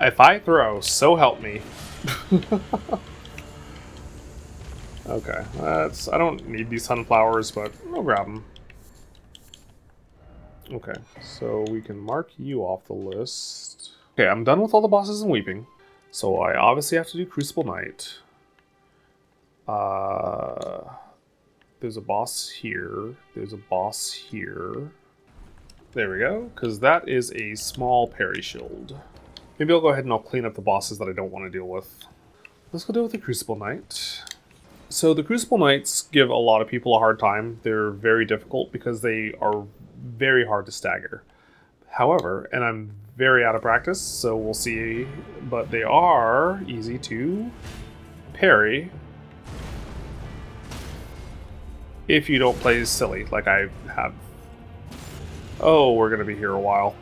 If I throw, so help me. Okay, I don't need these sunflowers, but I'll grab them. Okay, so we can mark you off the list. Okay, I'm done with all the bosses in Weeping. So I obviously have to do Crucible Knight. There's a boss here. There's a boss here. There we go, because that is a small parry shield. Maybe I'll go ahead and I'll clean up the bosses that I don't want to deal with. Let's go deal with the Crucible Knight. So the Crucible Knights give a lot of people a hard time. They're very difficult because they are very hard to stagger. However, and I'm very out of practice, so we'll see, but they are easy to parry if you don't play silly like I have. Oh, we're going to be here a while.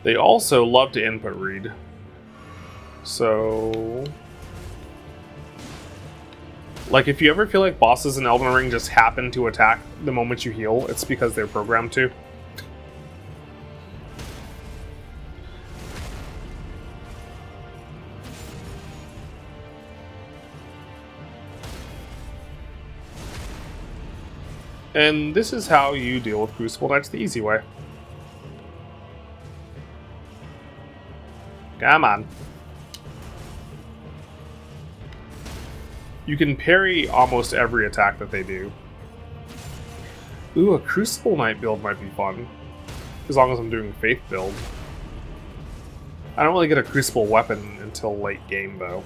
They also love to input read. So, like, if you ever feel like bosses in Elden Ring just happen to attack the moment you heal, it's because they're programmed to. And this is how you deal with Crucible Knights the easy way. Come on. You can parry almost every attack that they do. Ooh, a Crucible Knight build might be fun. As long as I'm doing Faith build. I don't really get a Crucible weapon until late game, though.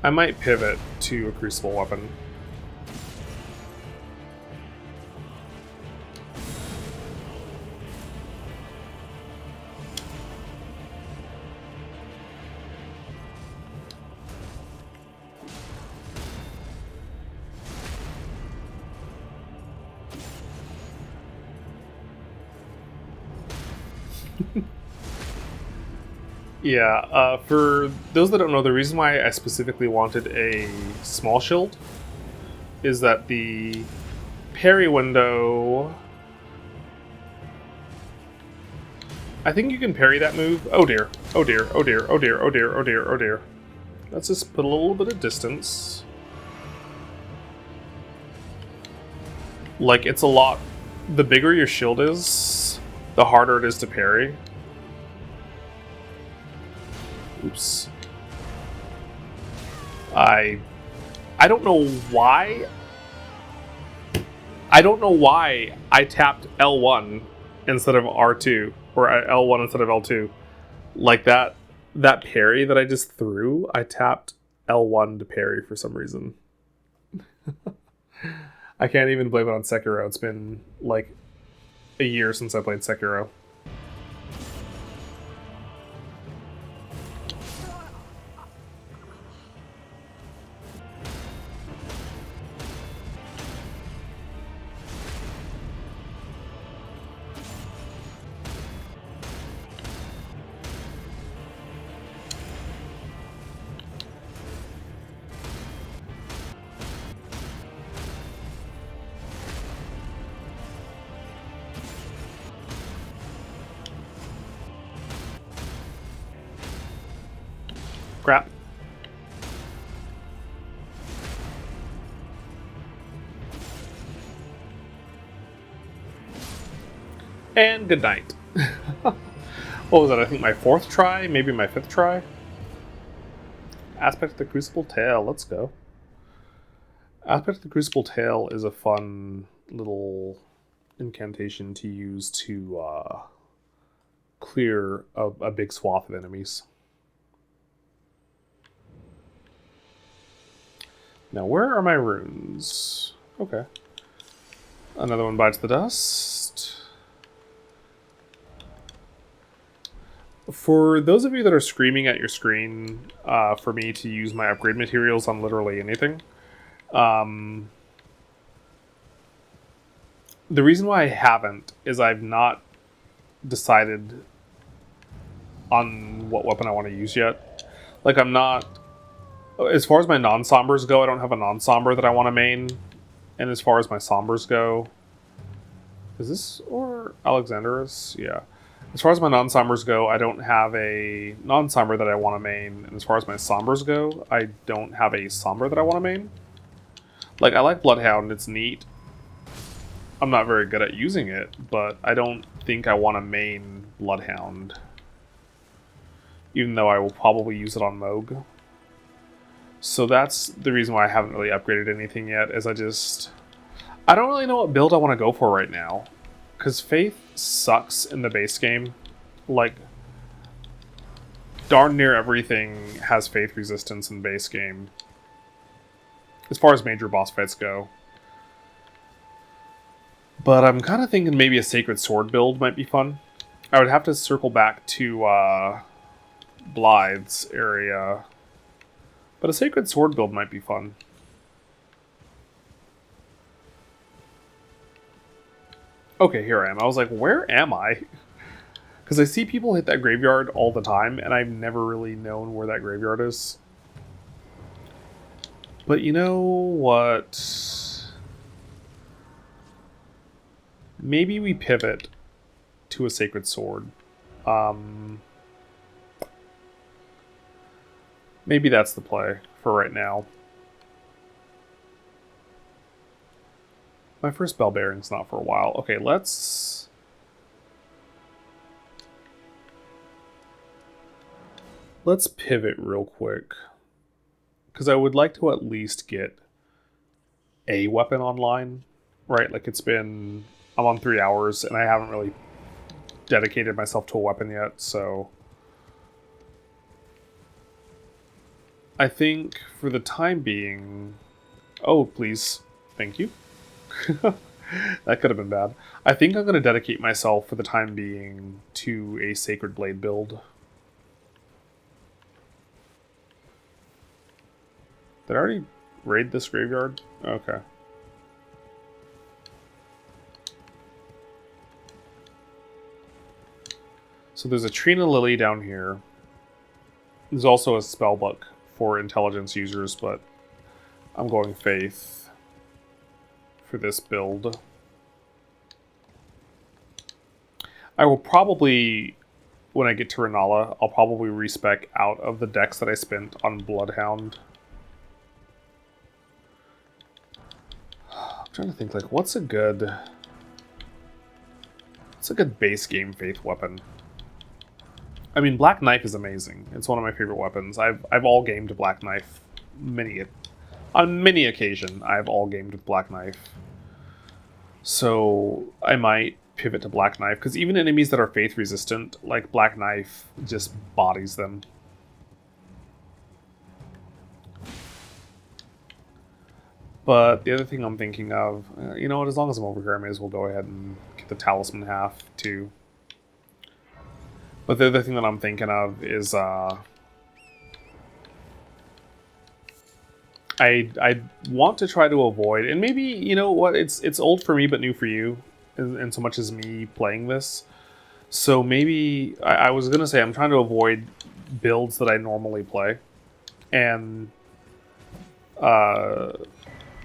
I might pivot to a Crucible weapon. Yeah, for those that don't know, the reason why I specifically wanted a small shield is that the parry window... I think you can parry that move. Oh dear, oh dear, oh dear, oh dear, oh dear, oh dear, oh dear. Let's just put a little bit of distance. Like, it's a lot... The bigger your shield is, the harder it is to parry. Oops. I don't know why. I don't know why I tapped L1 instead of R2, or L1 instead of L2. Like that parry that I just threw, I tapped L1 to parry for some reason. I can't even blame it on Sekiro. It's been like a year since I played Sekiro. Crap. And good night. What was that? I think my 4th try? Maybe my 5th try? Aspect of the Crucible Tail. Let's go. Aspect of the Crucible Tail is a fun little incantation to use to clear a big swath of enemies. Now, where are my runes? Okay. Another one bites the dust. For those of you that are screaming at your screen for me to use my upgrade materials on literally anything, the reason why I haven't is I've not decided on what weapon I want to use yet. Like, I'm not... As far as my non-sombers go, I don't have a non-somber that I want to main, And as far as my Sombers go, is this or Alexanderus? Yeah. As far as my non-Sombers go, I don't have a non-Somber that I want to main. And as far as my Sombers go, I don't have a Somber that I want to main. Like, I like Bloodhound, it's neat. I'm not very good at using it, but I don't think I want to main Bloodhound. Even though I will probably use it on Moog. So that's the reason why I haven't really upgraded anything yet, is I don't really know what build I want to go for right now. Because Faith sucks in the base game. Like, darn near everything has Faith resistance in the base game. As far as major boss fights go. But I'm kind of thinking maybe a Sacred Sword build might be fun. I would have to circle back to Blythe's area. But a Sacred Sword build might be fun. Okay, here I am. I was like, where am I? Because I see people hit that graveyard all the time, and I've never really known where that graveyard is. But you know what? Maybe we pivot to a Sacred Sword. Maybe that's the play for right now. My first Bell Bearing's not for a while. Okay, let's pivot real quick. Because I would like to at least get a weapon online. Right, like I'm on 3 hours and I haven't really dedicated myself to a weapon yet, so I think for the time being... Oh, please. Thank you. That could have been bad. I think I'm going to dedicate myself for the time being to a Sacred Blade build. Did I already raid this graveyard? Okay. So there's a Trina Lily down here. There's also a spellbook for intelligence users, but I'm going Faith for this build. I will probably, when I get to Renala, I'll probably respec out of the decks that I spent on Bloodhound. I'm trying to think, like, what's a good base game Faith weapon? I mean, Black Knife is amazing. It's one of my favorite weapons. I've all gamed Black Knife on many occasion. I've all gamed with Black Knife. So I might pivot to Black Knife, because even enemies that are Faith resistant, like Black Knife, just bodies them. But the other thing I'm thinking of, you know what, as long as I'm over here, I may as well go ahead and get the Talisman half, too. But the other thing that I'm thinking of is, I want to try to avoid, and maybe, you know what, it's old for me but new for you, in so much as me playing this. So maybe, I was going to say, I'm trying to avoid builds that I normally play. And the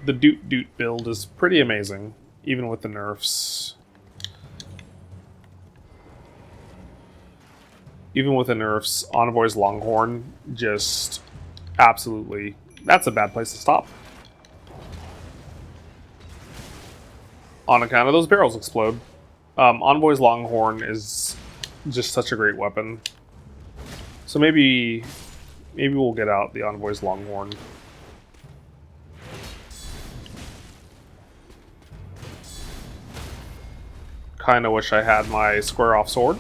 Doot Doot build is pretty amazing, even with the nerfs. Even with the nerfs, Envoy's Longhorn just absolutely... That's a bad place to stop. On account of those barrels explode. Envoy's Longhorn is just such a great weapon. So maybe we'll get out the Envoy's Longhorn. Kinda wish I had my square off sword.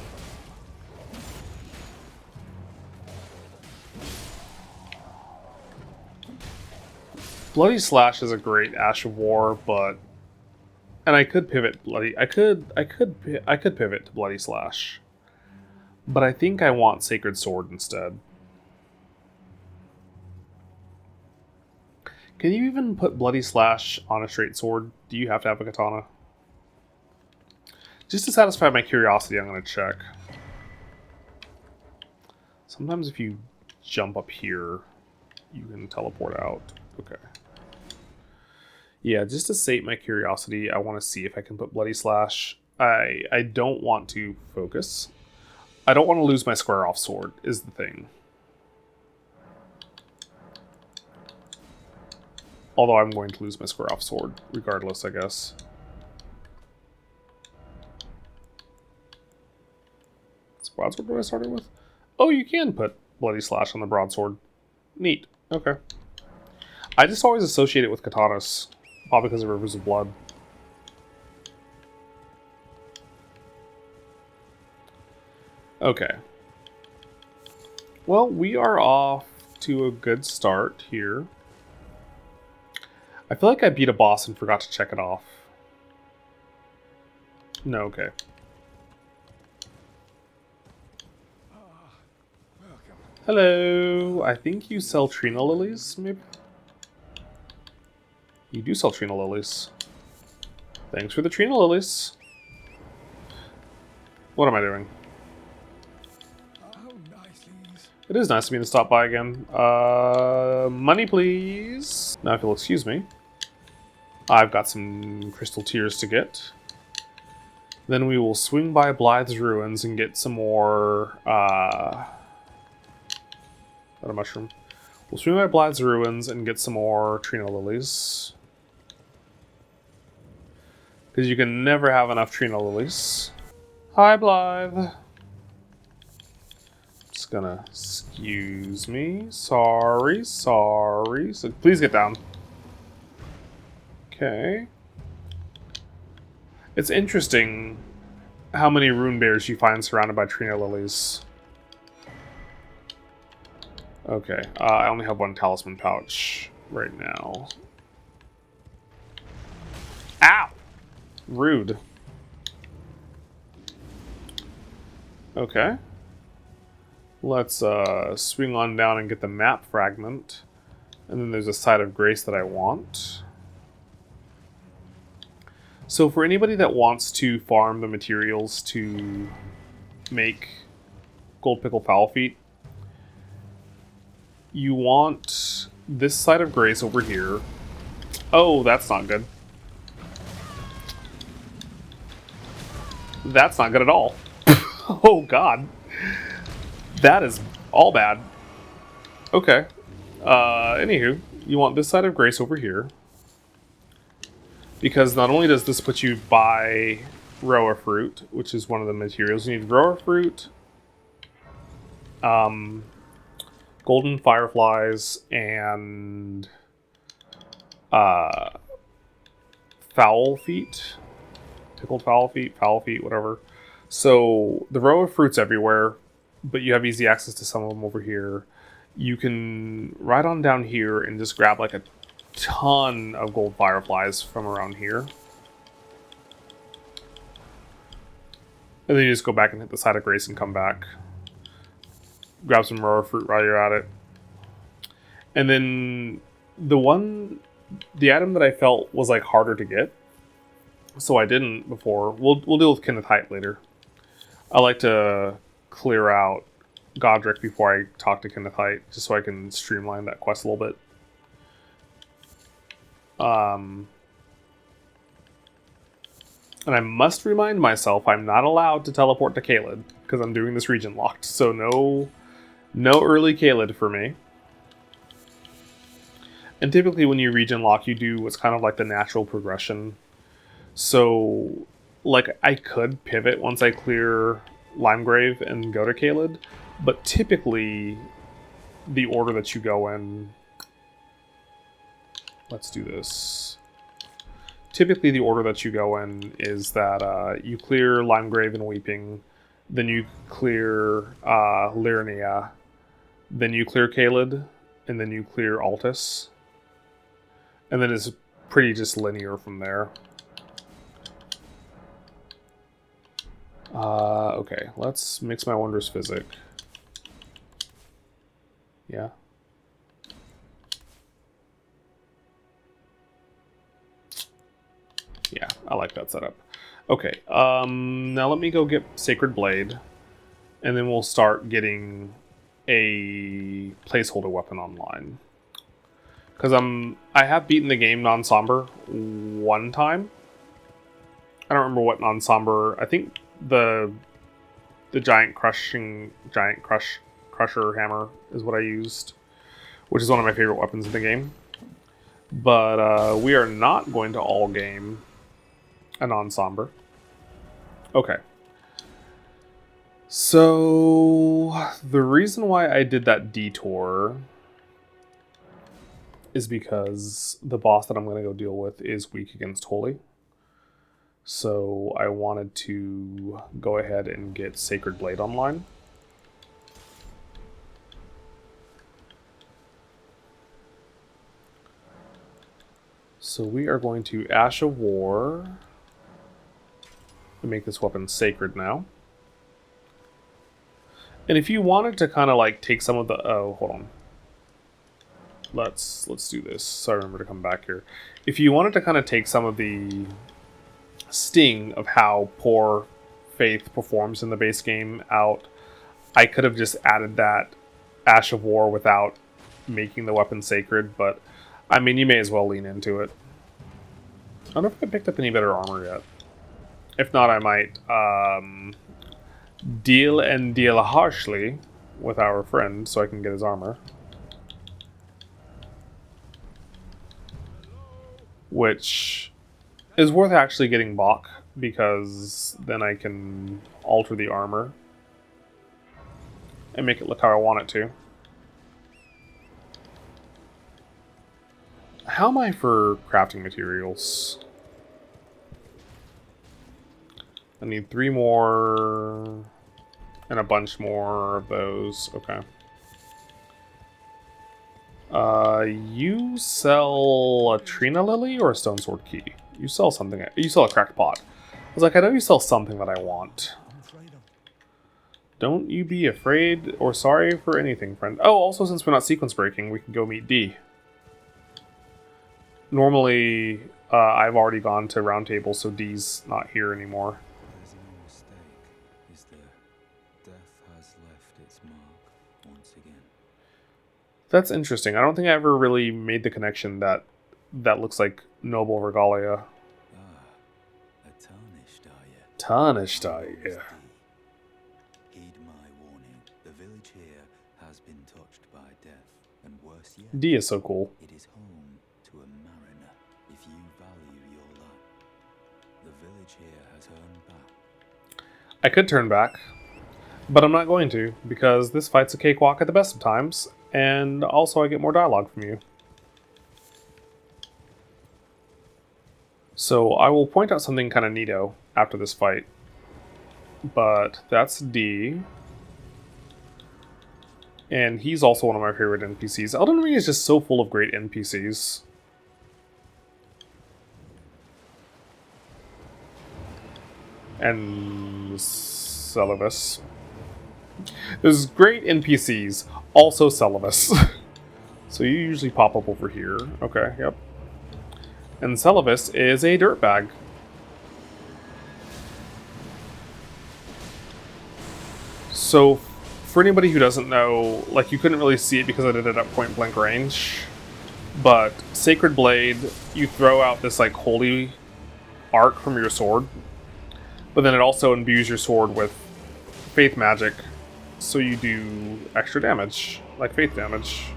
Bloody Slash is a great Ash of War, but... And I could pivot I could pivot to Bloody Slash. But I think I want Sacred Sword instead. Can you even put Bloody Slash on a straight sword? Do you have to have a katana? Just to satisfy my curiosity, I'm going to check. Sometimes if you jump up here, you can teleport out. Okay. Yeah, just to sate my curiosity, I want to see if I can put Bloody Slash. I don't want to focus. I don't want to lose my square off sword, is the thing. Although I'm going to lose my square off sword, regardless, I guess. What's broadsword what I started with? Oh, you can put Bloody Slash on the broadsword. Neat. Okay. I just always associate it with katanas, probably because of Rivers of Blood. Okay. Well, we are off to a good start here. I feel like I beat a boss and forgot to check it off. No, okay. Hello. I think you sell Trina Lilies, maybe? You do sell Trina Lilies. Thanks for the Trina Lilies. What am I doing? It is nice of me to stop by again. Money, please. Now, if you'll excuse me. I've got some crystal tears to get. Then we will swing by Blythe's Ruins and get some more, not a mushroom. We'll swing by Blythe's Ruins and get some more Trina Lilies. Because you can never have enough Trina Lilies. Hi, Blythe. Just gonna, excuse me. Sorry. So please get down. Okay. It's interesting how many rune bears you find surrounded by Trina Lilies. Okay, I only have one talisman pouch right now. Ow! Rude. Okay. Let's swing on down and get the map fragment. And then there's a side of grace that I want. So for anybody that wants to farm the materials to make gold pickle foul feet, you want this side of grace over here. Oh, that's not good. That's not good at all. Oh god. That is all bad. Okay. Anywho, you want this side of grace over here. Because not only does this put you by Roa fruit, which is one of the materials, you need Roa fruit, golden fireflies, and foul feet. Pickled foul feet, whatever. So the Roa fruit's everywhere, but you have easy access to some of them over here. You can ride on down here and just grab like a ton of gold fireflies from around here. And then you just go back and hit the side of grace and come back. Grab some Roa fruit while you're at it. And then the item that I felt was like harder to get, so I didn't before. We'll deal with Kenneth Height later. I like to clear out Godric before I talk to Kenneth Height, just so I can streamline that quest a little bit. And I must remind myself I'm not allowed to teleport to Caelid because I'm doing this region locked. So no early Caelid for me. And typically when you region lock, you do what's kind of like the natural progression. So, like, I could pivot once I clear Limegrave and go to Caelid, but typically the order that you go in... Let's do this. Typically the order that you go in is that you clear Limegrave and Weeping, then you clear Liurnia, then you clear Caelid, and then you clear Altus. And then it's pretty just linear from there. Okay, let's mix my Wondrous Physic. Yeah. Yeah, I like that setup. Okay, now let me go get Sacred Blade, and then we'll start getting a placeholder weapon online. Because I have beaten the game non-somber one time. I don't remember what non-somber. I think the crusher hammer is what I used, which is one of my favorite weapons in the game. But we are not going to all game a non-somber. Okay. So the reason why I did that detour is because the boss that I'm going to go deal with is weak against Holy. So I wanted to go ahead and get Sacred Blade online. So we are going to Ash of War and make this weapon sacred now. And if you wanted to kind of like take some of the... Oh, hold on. Let's do this so I remember to come back here. If you wanted to kind of take some of the sting of how poor Faith performs in the base game out, I could have just added that Ash of War without making the weapon sacred, but I mean, you may as well lean into it. I don't know if I picked up any better armor yet. If not, I might deal harshly with our friend so I can get his armor. Which is worth actually getting Bach, because then I can alter the armor and make it look how I want it to. How am I for crafting materials? I need 3 more and a bunch more of those. Okay. You sell a Trina Lily or a Stone Sword Key? You sell something. You sell a cracked pot. I was like, I know you sell something that I want. Don't you be afraid or sorry for anything, friend. Oh, also, since we're not sequence breaking, we can go meet D. Normally, I've already gone to Round Table, so D's not here anymore. There's no mistake, is there? Death has left its mark once again. That's interesting. I don't think I ever really made the connection that looks like Noble Regalia. Ah, a tarnished are you? Tarnished, yeah. Heed my warning. The village here has been touched by death, and worse yet, D is so cool. it is home to a mariner. If you value your life, the village here has turned back. I could turn back, but I'm not going to, because this fight's a cakewalk at the best of times, and also I get more dialogue from you. So I will point out something kind of neato after this fight. But that's D. And he's also one of my favorite NPCs. Elden Ring is just so full of great NPCs. And Celibus. There's great NPCs, also Celibus. So you usually pop up over here. Okay, yep. And Celibus is a dirtbag. So, for anybody who doesn't know, like, you couldn't really see it because I did it at point blank range, but Sacred Blade, you throw out this, like, holy arc from your sword, but then it also imbues your sword with faith magic, so you do extra damage, like faith damage.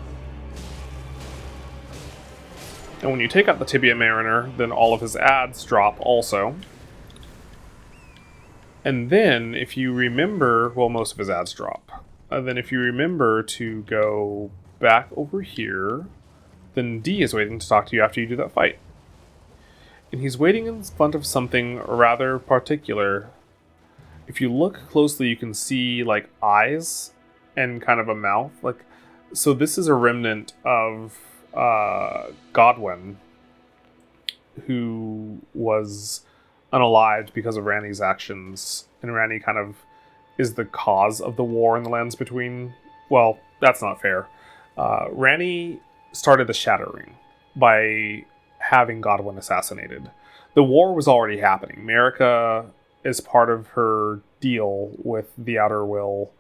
And when you take out the Tibia Mariner, then all of his ads drop also. And then, if you remember, well, most of his ads drop. Then if you remember to go back over here, then D is waiting to talk to you after you do that fight. And he's waiting in front of something rather particular. If you look closely, you can see, like, eyes and kind of a mouth. Like, so this is a remnant of Godwin, who was unalived because of Ranni's actions, and Ranni kind of is the cause of the war in the lands between... Well, that's not fair. Ranni started the Shattering by having Godwin assassinated. The war was already happening. Marika is part of her deal with the Outer Will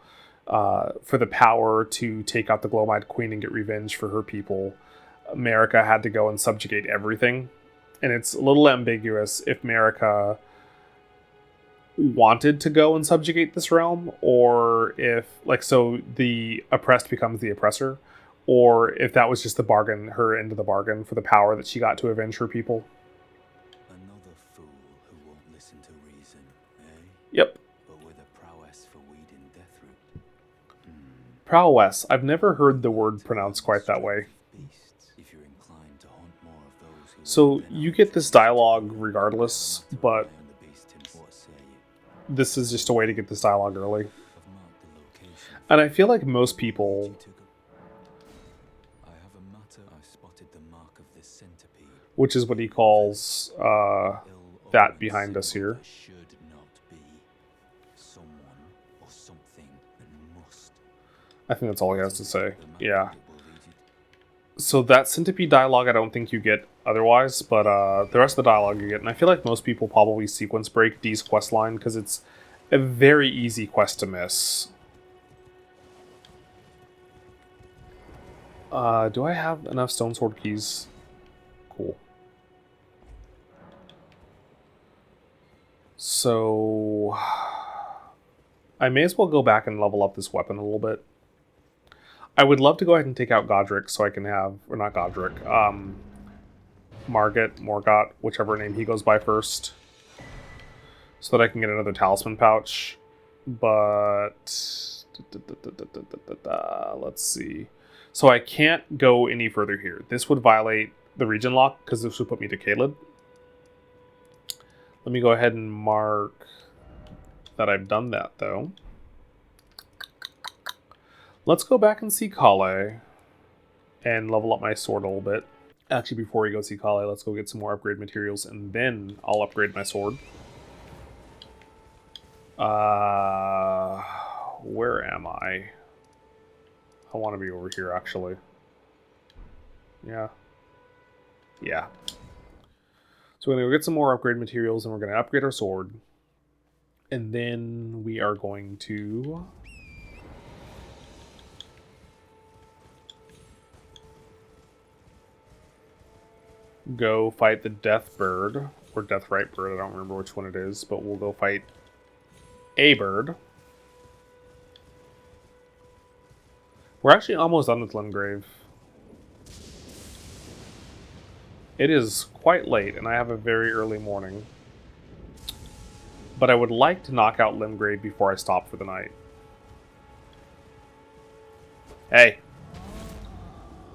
for the power to take out the Glow-Eyed Queen and get revenge for her people. America had to go and subjugate everything. And it's a little ambiguous if America wanted to go and subjugate this realm, or if, like, so the oppressed becomes the oppressor, or if that was just the bargain, her end of the bargain for the power that she got to avenge her people. Another fool who won't listen to reason, eh? Yep. But with a prowess for weeding Deathroot. Prowess. I've never heard the word pronounced quite that way. Beasts, if you're inclined to hunt more of those who So you get this dialogue regardless, but on the beast himself. What say you? this is just a way to get this dialogue early. I've marked the location. And I feel like most people, I have a matter. I spotted the mark of the centipede. which is what he calls that Ill-omened behind us symbol here. that should not be. Someone or something that must. I think that's all he has to say. The Yeah. map will lead you. So that centipede dialogue I don't think you get otherwise, but the rest of the dialogue you get. And I feel like most people probably sequence break Dee's quest line because it's a very easy quest to miss. Do I have enough stone sword keys? Cool. So I may as well go back and level up this weapon a little bit. I would love to go ahead and take out Godric so I can have, or not Godric, Morgot, whichever name he goes by first, so that I can get another talisman pouch. But let's see. So I can't go any further here. This would violate the region lock because this would put me to Caleb. Let me go ahead and mark that I've done that, though. Let's go back and see Kale and level up my sword a little bit. Actually, before we go see Kale, let's go get some more upgrade materials, and then I'll upgrade my sword. Where am I? I want to be over here, actually. Yeah. Yeah. So we're going to go get some more upgrade materials, and we're going to upgrade our sword. And then we are going to go fight the Death Bird, or Deathrite Bird, I don't remember which one it is, but we'll go fight a bird. We're actually almost done with Limgrave. It is quite late, and I have a very early morning. But I would like to knock out Limgrave before I stop for the night. Hey!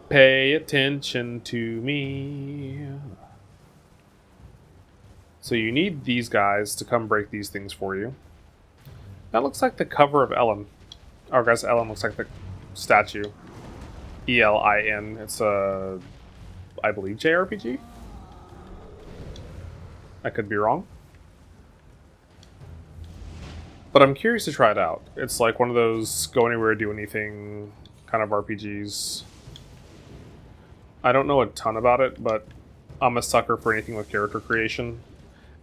Pay attention to me. So you need these guys to come break these things for you. That looks like the cover of Ellen. Or I guess Ellen looks like the statue. E-L-I-N. It's a, I believe, JRPG? I could be wrong. But I'm curious to try it out. It's like one of those go anywhere, do anything kind of RPGs. I don't know a ton about it, but I'm a sucker for anything with character creation.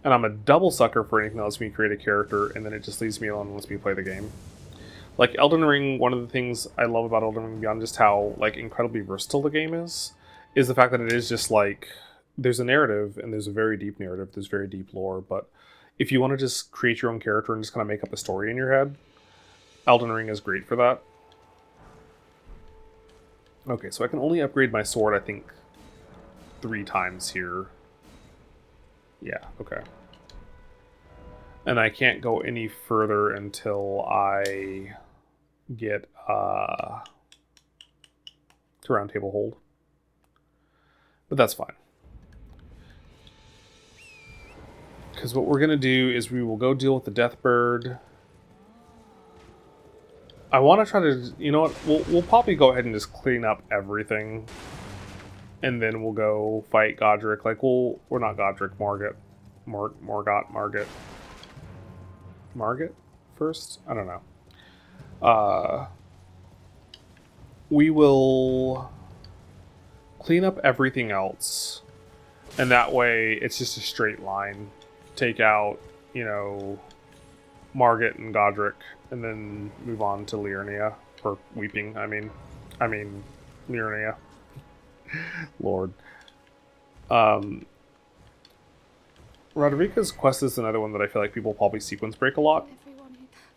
And I'm a double sucker for anything that lets me create a character, and then it just leaves me alone and lets me play the game. Like Elden Ring, one of the things I love about Elden Ring, beyond just how like incredibly versatile the game is the fact that it is just like, there's a narrative, and there's a very deep narrative, there's very deep lore, but if you want to just create your own character and just kind of make up a story in your head, Elden Ring is great for that. Okay, so I can only upgrade my sword, I think, 3 times here. Yeah, okay. And I can't go any further until I get to Round Table Hold. But that's fine. Because what we're going to do is we will go deal with the Death Bird. I want to try to, you know what, we'll probably go ahead and just clean up everything. And then we'll go fight Godric. Like, we're not Godric, Margit first? I don't know. We will clean up everything else. And that way, it's just a straight line. Take out, you know, Margit and Godric, and then move on to Liurnia. Or Weeping, I mean Liurnia. Lord. Rodrika's quest is another one that I feel like people probably sequence break a lot.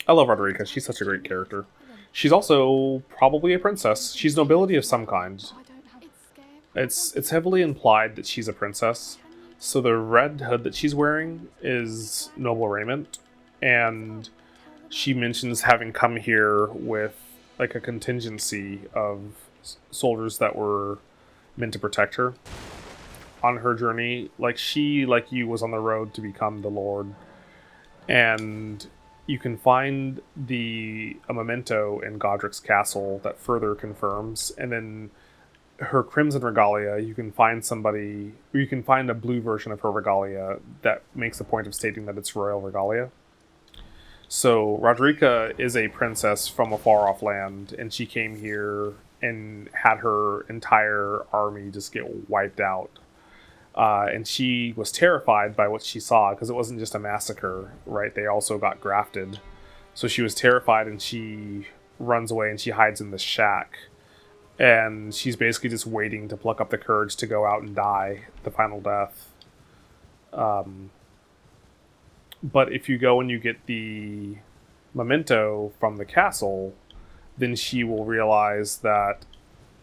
I love Rodrika. She's such a great character. She's also probably a princess. She's nobility of some kind. It's heavily implied that she's a princess. So the red hood that she's wearing is noble raiment, and she mentions having come here with like a contingency of soldiers that were meant to protect her on her journey. Like she, like you, was on the road to become the Lord, and you can find a memento in Godric's castle that further confirms, and then her crimson regalia, you can find a blue version of her regalia that makes the point of stating that it's royal regalia. So Rodrika is a princess from a far off land, and she came here and had her entire army just get wiped out. And she was terrified by what she saw, because it wasn't just a massacre, right? They also got grafted. So she was terrified, and she runs away and she hides in this shack. And she's basically just waiting to pluck up the courage to go out and die the final death. But if you go and you get the memento from the castle, then she will realize that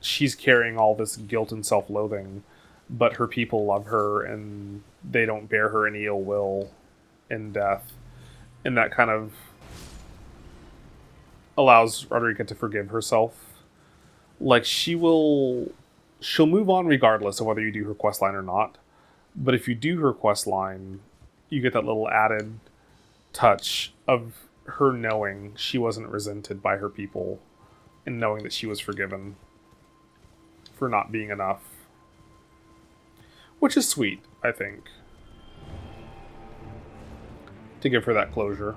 she's carrying all this guilt and self-loathing, but her people love her and they don't bear her any ill will in death. And that kind of allows Rodrika to forgive herself. Like, she'll move on regardless of whether you do her questline or not. But if you do her questline, you get that little added touch of her knowing she wasn't resented by her people and knowing that she was forgiven for not being enough. Which is sweet, I think, to give her that closure.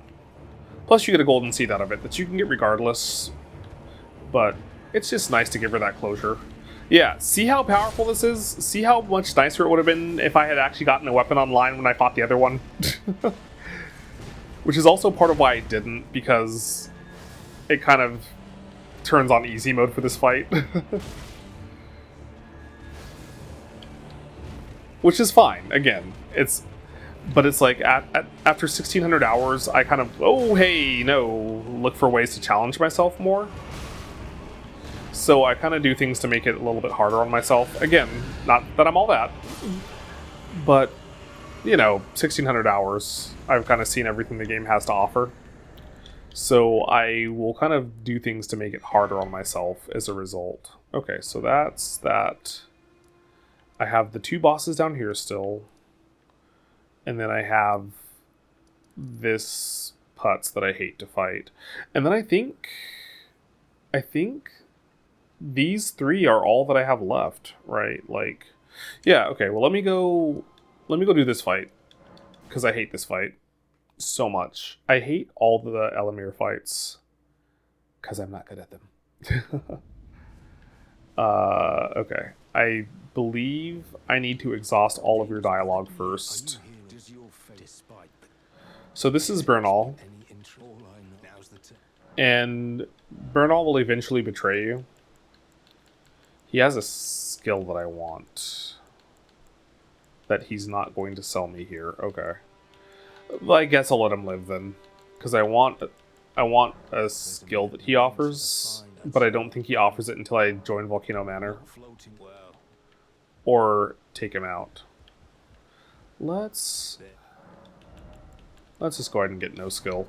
Plus you get a golden seed out of it that you can get regardless, but it's just nice to give her that closure. Yeah, see how powerful this is? See how much nicer it would have been if I had actually gotten a weapon online when I fought the other one? Which is also part of why I didn't, because it kind of turns on easy mode for this fight. Which is fine, again. But it's like, after 1600 hours, I kind of, look for ways to challenge myself more. So I kind of do things to make it a little bit harder on myself. Again, not that I'm all that, but, 1600 hours, I've kind of seen everything the game has to offer. So I will kind of do things to make it harder on myself as a result. Okay, so that's that. I have the two bosses down here still. And then I have this putz that I hate to fight. And then I think these three are all that I have left, right? Like, yeah, okay, well let me go do this fight, because I hate this fight so much. I hate all the Elamir fights because I'm not good at them. Okay. I believe I need to exhaust all of your dialogue first. So this is Bernal. And Bernal will eventually betray you. He has a skill that I want that he's not going to sell me here. Okay. Well, I guess I'll let him live then, because I want a skill that he offers, but I don't think he offers it until I join Volcano Manor or take him out. Let's just go ahead and get no skill.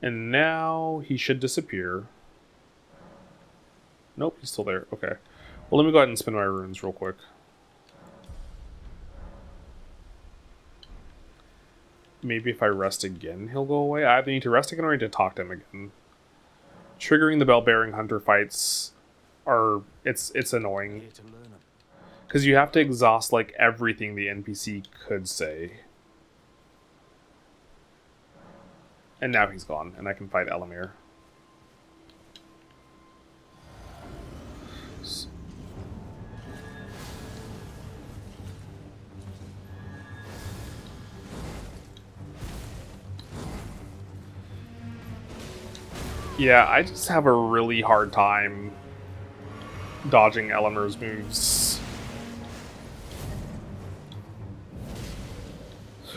And now he should disappear. Nope, he's still there. Okay. Well, let me go ahead and spin my runes real quick. Maybe if I rest again, he'll go away. I either need to rest again or I need to talk to him again. Triggering the bell-bearing hunter fights it's annoying. Because you have to exhaust, like, everything the NPC could say. And now he's gone, and I can fight Elamir. Yeah, I just have a really hard time dodging Eleanor's moves.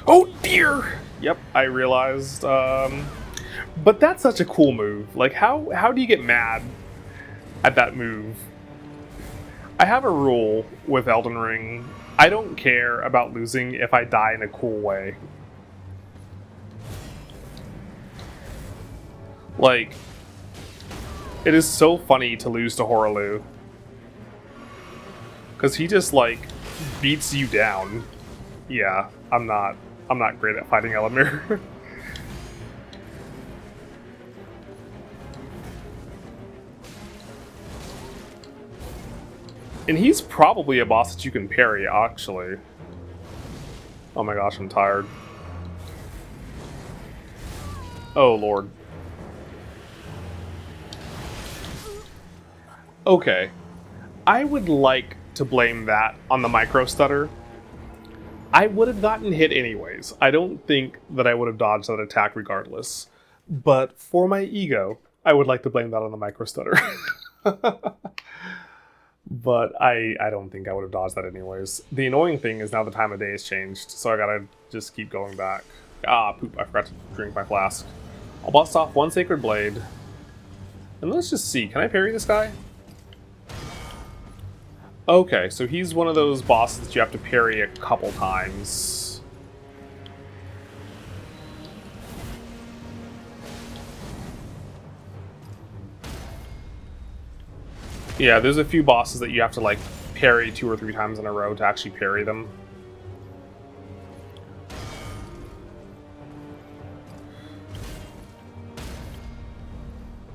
Oh dear! Yep, I realized. But that's such a cool move. Like, how do you get mad at that move? I have a rule with Elden Ring. I don't care about losing if I die in a cool way. Like, it is so funny to lose to Horaloo. Because he just, like, beats you down. Yeah, I'm not great at fighting Elamir. And he's probably a boss that you can parry, actually. Oh my gosh, I'm tired. Oh lord. Okay. I would like to blame that on the micro stutter. I would have gotten hit anyways. I don't think that I would have dodged that attack regardless. But for my ego, I would like to blame that on the micro stutter. But I don't think I would have dodged that anyways. The annoying thing is now the time of day has changed, so I gotta just keep going back. Ah, poop, I forgot to drink my flask. I'll bust off one Sacred Blade. And let's just see, can I parry this guy? Okay, so he's one of those bosses that you have to parry a couple times. Yeah, there's a few bosses that you have to, like, parry 2 or 3 times in a row to actually parry them.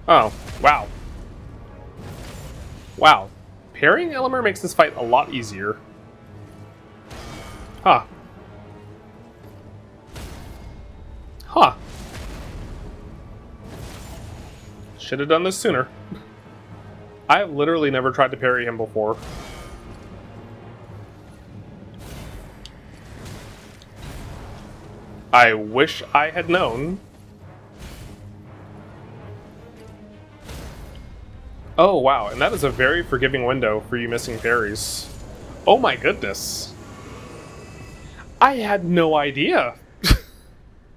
Oh, wow. Wow. Parrying Elamir makes this fight a lot easier. Huh. Huh. Should have done this sooner. I've literally never tried to parry him before. I wish I had known. Oh wow, and that is a very forgiving window for you missing parries. Oh my goodness. I had no idea